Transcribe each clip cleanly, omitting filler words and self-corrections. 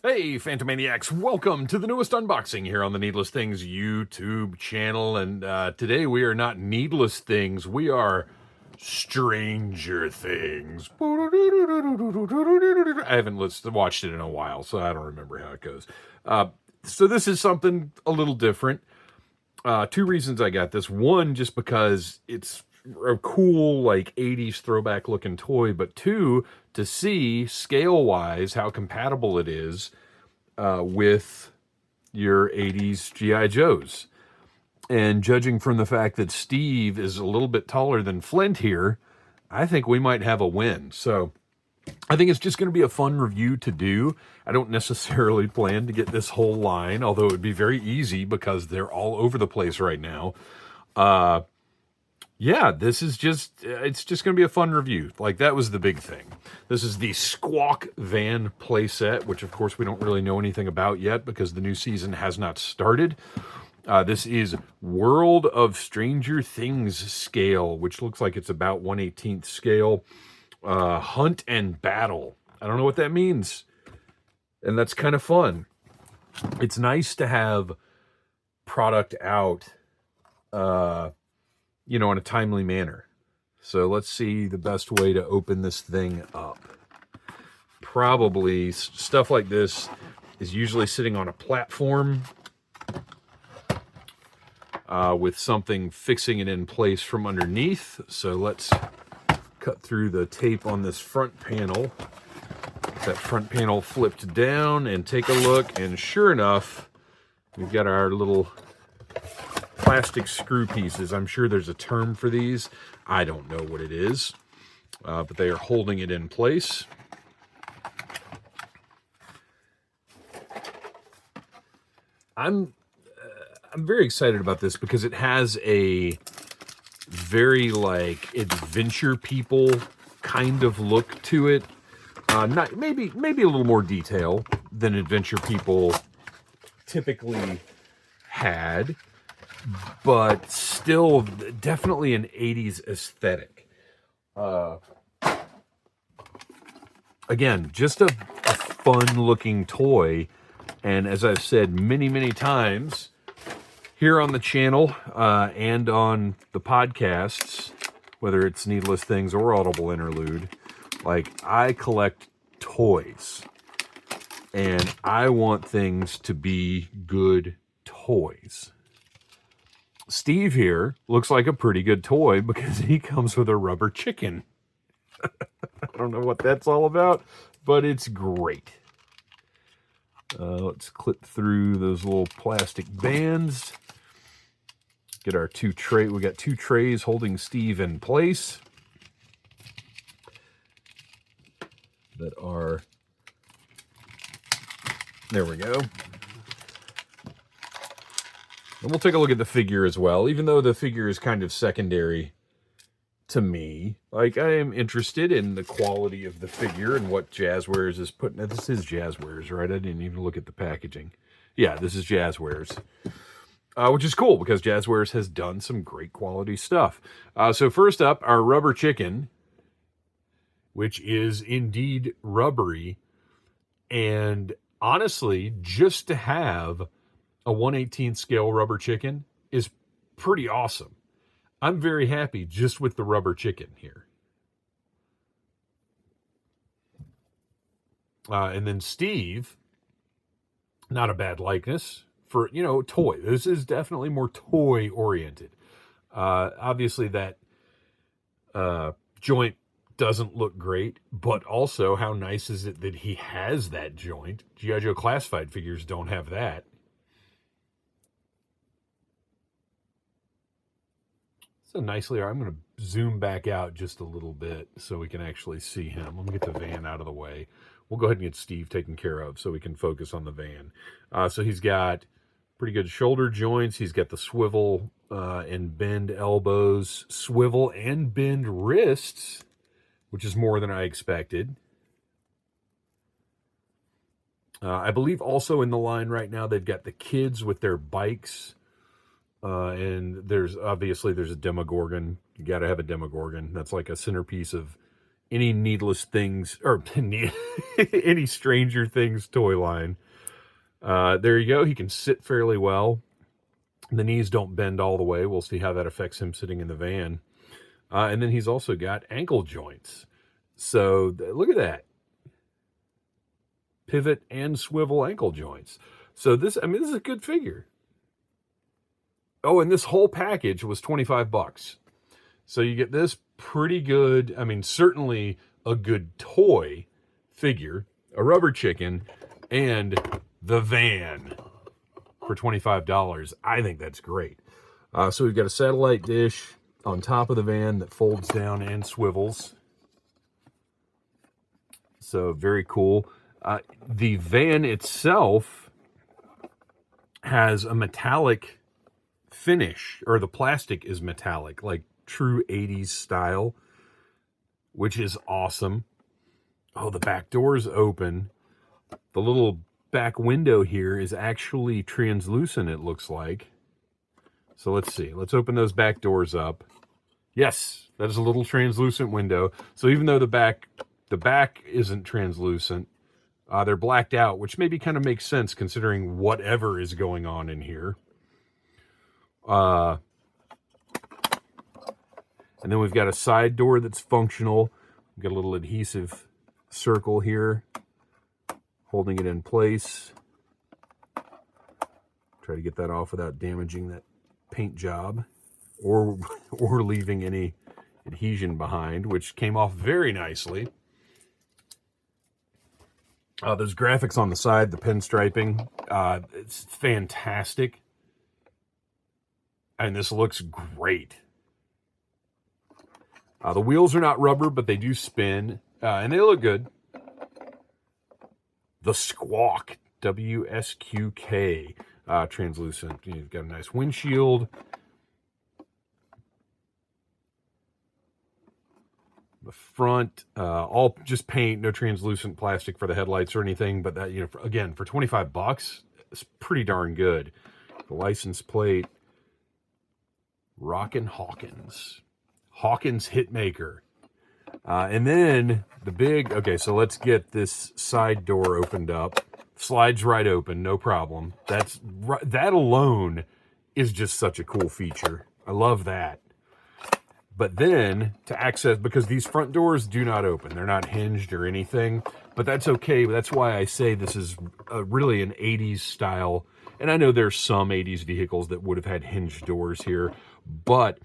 Hey, Phantomaniacs, welcome to the newest unboxing here on the Needless Things YouTube channel. And today we are not Needless Things, we are Stranger Things. I haven't watched it in a while, so I don't remember how it goes. So this is something a little different. Two reasons I got this. One, just because it's a cool, like, 80s throwback looking toy, but two, to see scale-wise how compatible it is with your 80s G.I. Joes. And judging from the fact that Steve is a little bit taller than Flint here, I think we might have a win. So I think it's just going to be a fun review to do. I don't necessarily plan to get this whole line, although it would be very easy because they're all over the place right now. Yeah, this is it's just going to be a fun review. Like, that was the big thing. This is the Squawk Van Playset, which of course we don't really know anything about yet because the new season has not started. This is World of Stranger Things scale, which looks like it's about 1/18 scale. Hunt and battle. I don't know what that means. And that's kind of fun. It's nice to have product out, in a timely manner. So let's see the best way to open this thing up. Probably stuff like this is usually sitting on a platform with something fixing it in place from underneath. So let's cut through the tape on this front panel. That front panel flipped down and take a look, and sure enough, we've got our little plastic screw pieces. I'm sure there's a term for these. I don't know what it is, but they are holding it in place. I'm very excited about this because it has a very, like, Adventure People kind of look to it. Not maybe a little more detail than Adventure People typically had, but still definitely an 80s aesthetic. Again, just a fun-looking toy, and as I've said many times here on the channel and on the podcasts, whether it's Needless Things or Audible Interlude, like, I collect toys, and I want things to be good toys. Steve here looks like a pretty good toy because he comes with a rubber chicken. I don't know what that's all about, but it's great. Let's clip through those little plastic bands. Get our two trays. We got two trays holding Steve in place that are, there we go. And we'll take a look at the figure as well, even though the figure is kind of secondary to me. Like, I am interested in the quality of the figure and what Jazwares is putting. This is Jazwares, right? I didn't even look at the packaging. Yeah, this is Jazwares. Which is cool because Jazwares has done some great quality stuff. So first up, our rubber chicken, which is indeed rubbery. And honestly, just to have a 1/18 scale rubber chicken is pretty awesome. I'm very happy just with the rubber chicken here. And then Steve, not a bad likeness for, toy. This is definitely more toy oriented. Obviously that joint doesn't look great, but also how nice is it that he has that joint? G.I. Joe Classified figures don't have that. So nicely, I'm going to zoom back out just a little bit so we can actually see him. Let me get the van out of the way. We'll go ahead and get Steve taken care of so we can focus on the van. So he's got pretty good shoulder joints. He's got the swivel and bend elbows, swivel and bend wrists, which is more than I expected. I believe also in the line right now, they've got the kids with their bikes. And there's a Demogorgon. You got to have a Demogorgon. That's like a centerpiece of any Needless Things, or any Stranger Things toy line. There you go. He can sit fairly well. The knees don't bend all the way. We'll see how that affects him sitting in the van. And then he's also got ankle joints. So look at that. Pivot and swivel ankle joints. So this is a good figure. Oh, and this whole package was $25. So you get this pretty good, certainly a good toy figure, a rubber chicken, and the van for $25. I think that's great. So we've got a satellite dish on top of the van that folds down and swivels. So very cool. The van itself has a metallic finish, or the plastic is metallic, like true 80s style, which is awesome. Oh, the back door is open. The little back window here is actually translucent, it looks like. So let's see. Let's open those back doors up. Yes, that is a little translucent window. So even though the back isn't translucent, they're blacked out, which maybe kind of makes sense considering whatever is going on in here. And then we've got a side door that's functional. We've got a little adhesive circle here, holding it in place. Try to get that off without damaging that paint job or leaving any adhesion behind, which came off very nicely. Those graphics on the side, the pinstriping, it's fantastic. And this looks great. The wheels are not rubber, but they do spin, and they look good. The Squawk WSQK translucent. You've got a nice windshield. The front, all just paint, no translucent plastic for the headlights or anything. But that, again, for $25, it's pretty darn good. The license plate, Rockin' Hawkins Hitmaker. And then the big, okay, so let's get this side door opened up. Slides right open, no problem. That alone is just such a cool feature. I love that. But then to access, because these front doors do not open, they're not hinged or anything, but that's okay. That's why I say this is really an 80s style. And I know there's some 80s vehicles that would have had hinged doors here, but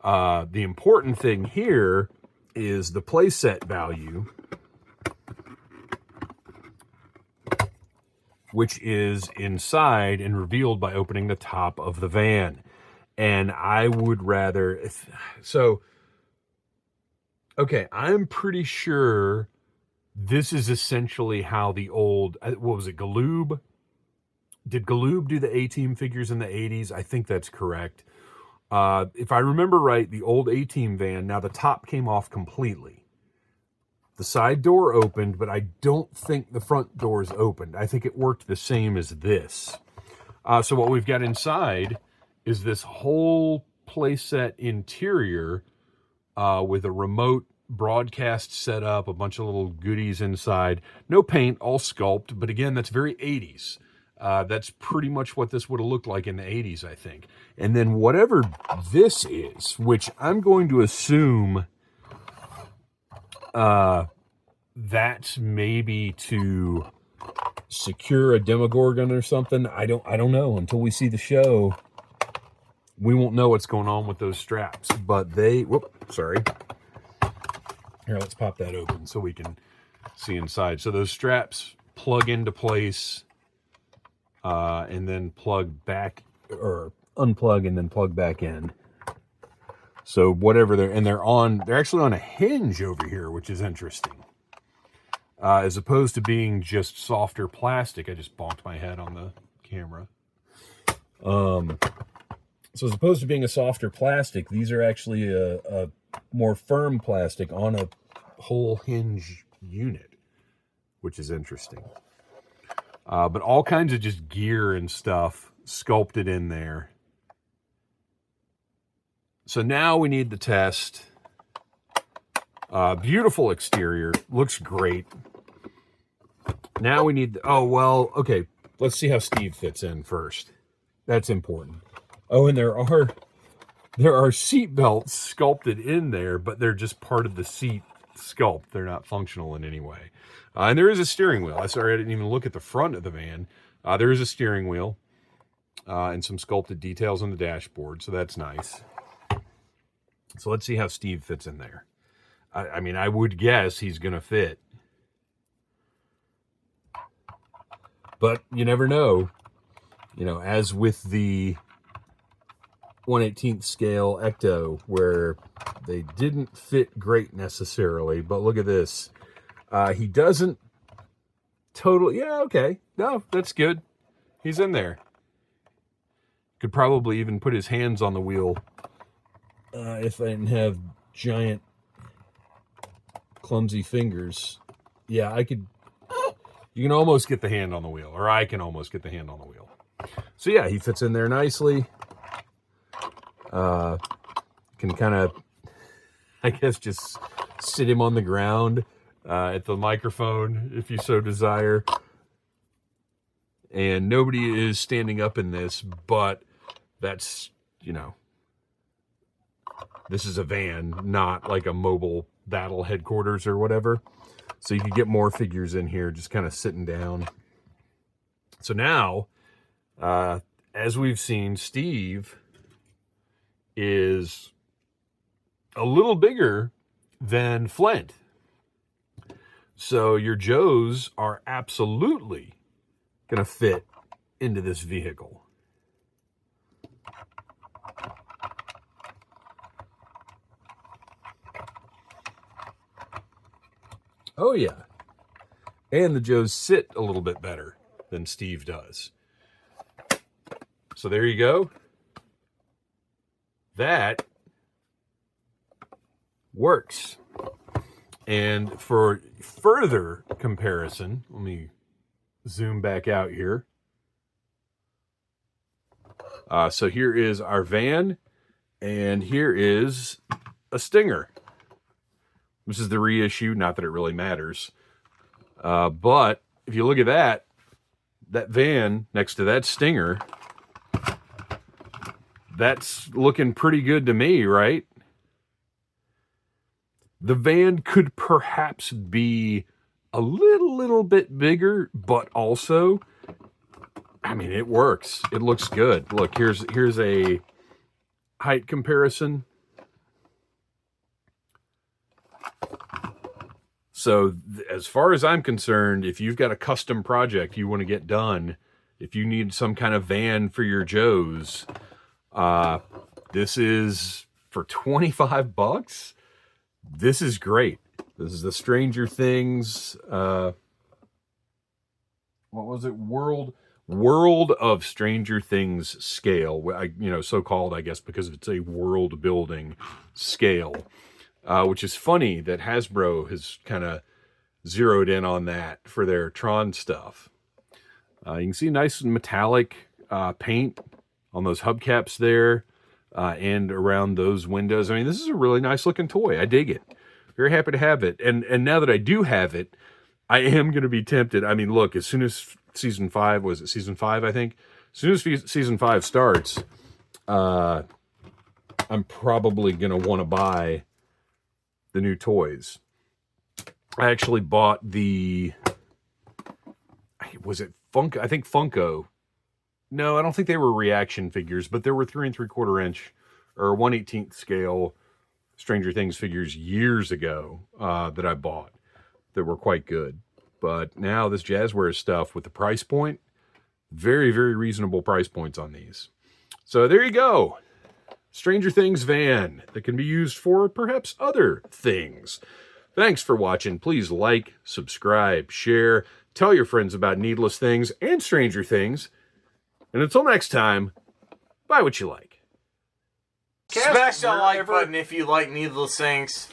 the important thing here is the playset value, which is inside and revealed by opening the top of the van. And I would rather, I'm pretty sure this is essentially how the old, what was it, Galoob? Did Galoob do the A-Team figures in the 80s? I think that's correct. If I remember right, the old A-Team van, now the top came off completely. The side door opened, but I don't think the front doors opened. I think it worked the same as this. So what we've got inside is this whole playset interior with a remote broadcast setup, a bunch of little goodies inside. No paint, all sculpt, but again, that's very 80s. That's pretty much what this would have looked like in the 80s, I think. And then whatever this is, which I'm going to assume that's maybe to secure a Demogorgon or something. I don't know. Until we see the show, we won't know what's going on with those straps. But sorry. Here, let's pop that open so we can see inside. So those straps plug into place. And then plug back, or unplug and then plug back in. So whatever they're actually on a hinge over here, which is interesting. As opposed to being just softer plastic. I just bonked my head on the camera. So as opposed to being a softer plastic, these are actually a more firm plastic on a whole hinge unit, which is interesting. But all kinds of just gear and stuff sculpted in there. So now we need the test Beautiful exterior. Looks great. Now we need... Oh, well, okay. Let's see how Steve fits in first. That's important. Oh, and there are seat belts sculpted in there, but they're just part of the seat sculpt. They're not functional in any way. And there is a steering wheel. Sorry, I didn't even look at the front of the van. There is a steering wheel and some sculpted details on the dashboard, so that's nice. So let's see how Steve fits in there. I mean, I would guess he's going to fit. But you never know. You know, as with the 1/18th scale Ecto, where they didn't fit great necessarily, but look at this. He doesn't totally... Yeah, okay. No, that's good. He's in there. Could probably even put his hands on the wheel if I didn't have giant, clumsy fingers. Yeah, I could... You can almost get the hand on the wheel, or I can almost get the hand on the wheel. So yeah, he fits in there nicely. Can kind of, I guess, just sit him on the ground at the microphone if you so desire. And nobody is standing up in this, but that's, you know, this is a van, not like a mobile battle headquarters or whatever. So you can get more figures in here just kind of sitting down. So now, as we've seen, Steve is a little bigger than Flint. So your Joes are absolutely going to fit into this vehicle. Oh yeah. And the Joes sit a little bit better than Steve does. So there you go. That works. And for further comparison, let me zoom back out here. So here is our van, and here is a Stinger. This is the reissue, not that it really matters. But if you look at that van next to that Stinger, that's looking pretty good to me, right? The van could perhaps be a little bit bigger, but also, I mean, it works. It looks good. Look, here's a height comparison. So as far as I'm concerned, if you've got a custom project you want to get done, if you need some kind of van for your Joes, this is for $25. This is great. This is the Stranger Things. What was it? World of Stranger Things scale. So-called, I guess, because it's a world building scale. Which is funny that Hasbro has kind of zeroed in on that for their Tron stuff. You can see nice metallic paint on those hubcaps there and around those windows. I mean, this is a really nice looking toy. I dig it. Very happy to have it. And now that I do have it, I am going to be tempted. I mean, look, as soon as season 5, was it season 5, I think? As soon as season 5 starts, I'm probably going to want to buy the new toys. I actually bought was it Funko? I think Funko. No, I don't think they were reaction figures, but there were 3 3/4 inch or 1/18th scale Stranger Things figures years ago that I bought that were quite good. But now this Jazwares stuff with the price point, very, very reasonable price points on these. So there you go. Stranger Things van that can be used for perhaps other things. Thanks for watching. Please like, subscribe, share, tell your friends about Needless Things and Stranger Things. And until next time, buy what you like. Smash that like button if you like Needless Things.